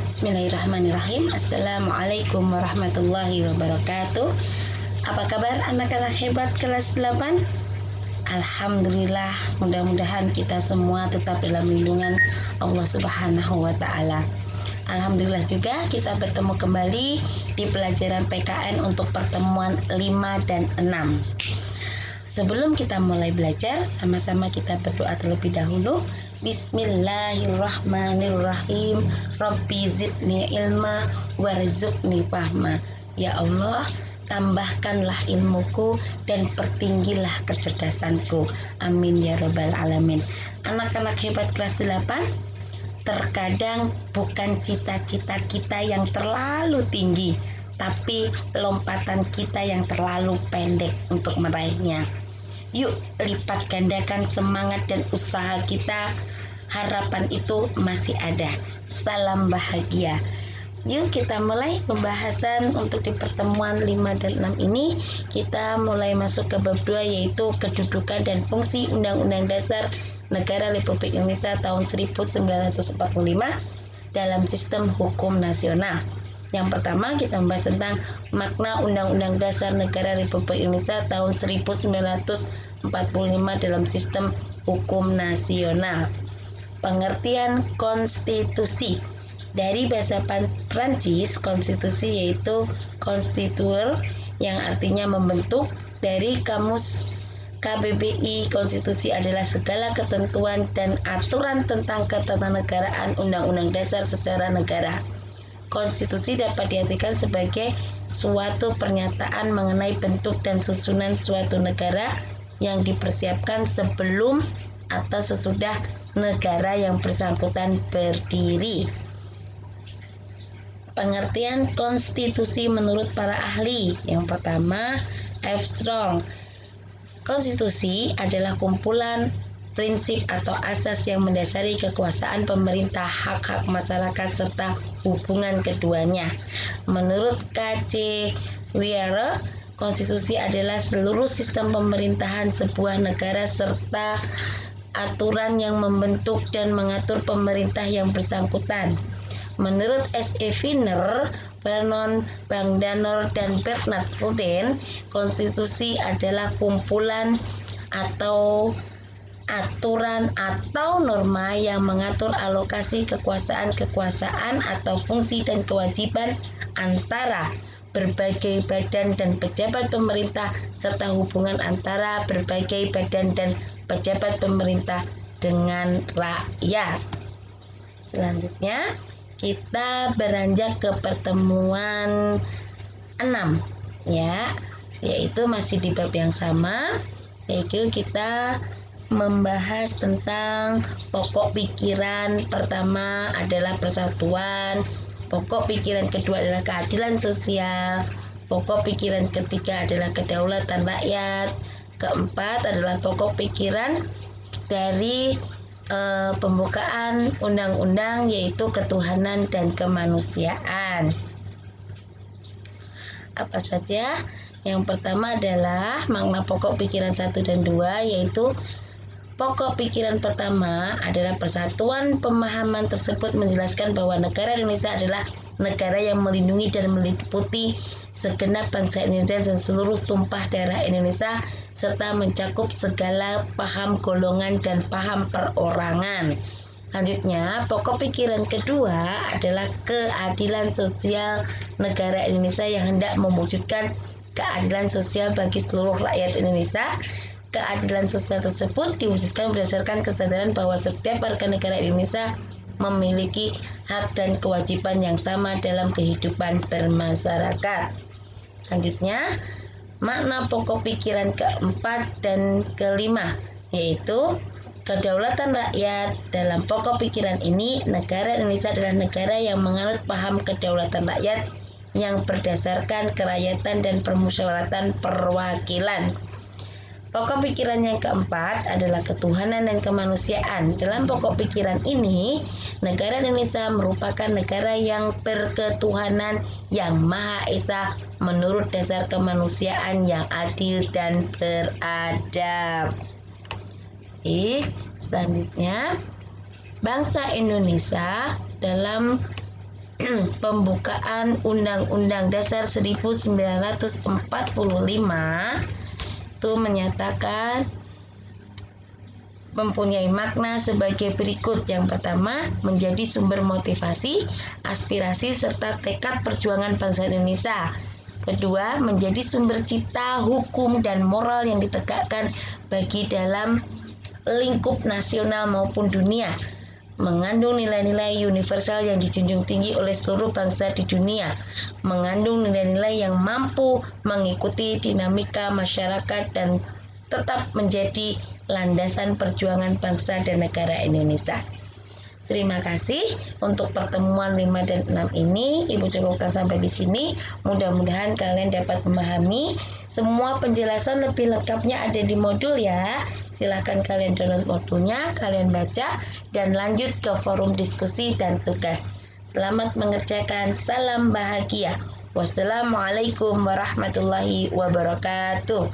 Bismillahirrahmanirrahim. Assalamualaikum warahmatullahi wabarakatuh. Apa kabar anak-anak hebat kelas 8? Alhamdulillah, mudah-mudahan kita semua tetap dalam lindungan Allah Subhanahu wa Ta'ala. Alhamdulillah juga kita bertemu kembali di pelajaran PKN untuk pertemuan 5 dan 6. Sebelum kita mulai belajar, sama-sama kita berdoa terlebih dahulu. Bismillahirrahmanirrahim. Rabbi zidni ilma warzuqni fahma. Ya Allah, tambahkanlah ilmuku dan pertinggilah kecerdasanku. Amin ya rabbal alamin. Anak-anak hebat kelas 8, terkadang bukan cita-cita kita yang terlalu tinggi, tapi lompatan kita yang terlalu pendek untuk meraihnya. Yuk lipat gandakan semangat dan usaha kita. Harapan itu masih ada. Salam bahagia. Yuk kita mulai pembahasan untuk di pertemuan 5 dan 6 ini. Kita mulai masuk ke bab 2, yaitu kedudukan dan fungsi Undang-Undang Dasar Negara Republik Indonesia tahun 1945 dalam sistem hukum nasional. Yang pertama kita membahas tentang makna Undang-Undang Dasar Negara Republik Indonesia tahun 1945 dalam sistem hukum nasional. Pengertian konstitusi. Dari bahasa Prancis, konstitusi yaitu constituer yang artinya membentuk. Dari kamus KBBI, konstitusi adalah segala ketentuan dan aturan tentang ketatanegaraan undang-undang dasar secara negara. Konstitusi dapat diartikan sebagai suatu pernyataan mengenai bentuk dan susunan suatu negara yang dipersiapkan sebelum atau sesudah negara yang bersangkutan berdiri. Pengertian konstitusi menurut para ahli. Yang pertama, F. Strong. Konstitusi adalah kumpulan prinsip atau asas yang mendasari kekuasaan pemerintah, hak-hak masyarakat, serta hubungan keduanya. Menurut K.C. Weyerhaeuser, konstitusi adalah seluruh sistem pemerintahan sebuah negara serta aturan yang membentuk dan mengatur pemerintah yang bersangkutan. Menurut S.E. Wiener, Vernon Bangdanor, dan Bernard Ruden, konstitusi adalah kumpulan atau aturan atau norma yang mengatur alokasi kekuasaan atau fungsi dan kewajiban antara berbagai badan dan pejabat pemerintah serta hubungan antara berbagai badan dan pejabat pemerintah dengan rakyat. Selanjutnya kita beranjak ke pertemuan 6 ya, yaitu masih di bab yang sama, yaitu kita membahas tentang pokok pikiran. Pertama adalah persatuan, pokok pikiran kedua adalah keadilan sosial, pokok pikiran ketiga adalah kedaulatan rakyat, keempat adalah pokok pikiran dari pembukaan undang-undang, yaitu ketuhanan dan kemanusiaan. Apa saja? Yang pertama adalah makna pokok pikiran 1 dan 2, yaitu pokok pikiran pertama adalah persatuan. Pemahaman tersebut menjelaskan bahwa negara Indonesia adalah negara yang melindungi dan meliputi segenap bangsa Indonesia dan seluruh tumpah darah Indonesia, serta mencakup segala paham golongan dan paham perorangan. Selanjutnya, pokok pikiran kedua adalah keadilan sosial negara Indonesia yang hendak mewujudkan keadilan sosial bagi seluruh rakyat Indonesia. Keadilan sosial tersebut diwujudkan berdasarkan kesadaran bahwa setiap warga negara Indonesia memiliki hak dan kewajiban yang sama dalam kehidupan bermasyarakat. Selanjutnya, makna pokok pikiran keempat dan kelima, yaitu kedaulatan rakyat. Dalam pokok pikiran ini, negara Indonesia adalah negara yang menganut paham kedaulatan rakyat yang berdasarkan kerakyatan dan permusyawaratan perwakilan. Pokok pikiran yang keempat adalah ketuhanan dan kemanusiaan. Dalam pokok pikiran ini, negara Indonesia merupakan negara yang berketuhanan yang Maha Esa menurut dasar kemanusiaan yang adil dan beradab. Selanjutnya, bangsa Indonesia dalam pembukaan Undang-Undang Dasar 1945 itu menyatakan mempunyai makna sebagai berikut. Yang pertama, menjadi sumber motivasi, aspirasi, serta tekad perjuangan bangsa Indonesia. Kedua, menjadi sumber cita, hukum, dan moral yang ditegakkan bagi dalam lingkup nasional maupun dunia. Mengandung nilai-nilai universal yang dijunjung tinggi oleh seluruh bangsa di dunia. Mengandung nilai-nilai yang mampu mengikuti dinamika masyarakat dan tetap menjadi landasan perjuangan bangsa dan negara Indonesia. Terima kasih untuk pertemuan 5 dan 6 ini. Ibu cukupkan sampai di sini. Mudah-mudahan kalian dapat memahami. Semua penjelasan lebih lengkapnya ada di modul ya. Silakan kalian download modulnya, kalian baca, dan lanjut ke forum diskusi dan tugas. Selamat mengerjakan. Salam bahagia. Wassalamualaikum warahmatullahi wabarakatuh.